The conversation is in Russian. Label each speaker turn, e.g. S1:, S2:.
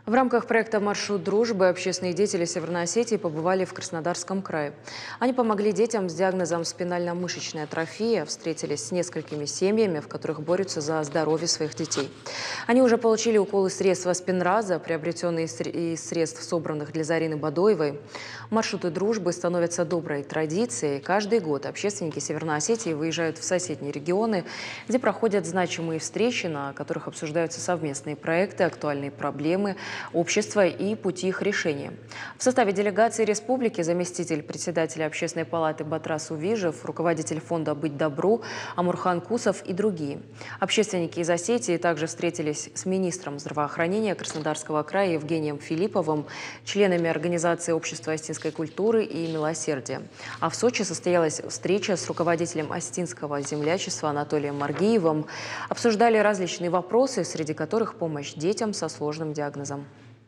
S1: В рамках проекта «Маршрут дружбы» общественные деятели Северной Осетии побывали в Краснодарском крае. Они помогли детям с диагнозом спинально-мышечная атрофия, встретились с несколькими семьями, в которых борются за здоровье своих детей. Они уже получили уколы средства Спинраза, приобретенные из средств, собранных для Зарины Бадоевой. Маршруты дружбы становятся доброй традицией. Каждый год общественники Северной Осетии выезжают в соседние регионы, где проходят значимые встречи, на которых обсуждаются совместные проекты, актуальные проблемы общества и пути их решения. В составе делегации республики заместитель председателя Общественной палаты Батрас Увижев, руководитель фонда «Быть добру» Амурхан Кусов и другие. Общественники из Осетии также встретились с министром здравоохранения Краснодарского края Евгением Филипповым, членами организации общества осетинской культуры и милосердия. А в Сочи состоялась встреча с руководителем осетинского землячества Анатолием Маргиевым. Обсуждали различные вопросы, среди которых помощь детям со сложным диагнозом.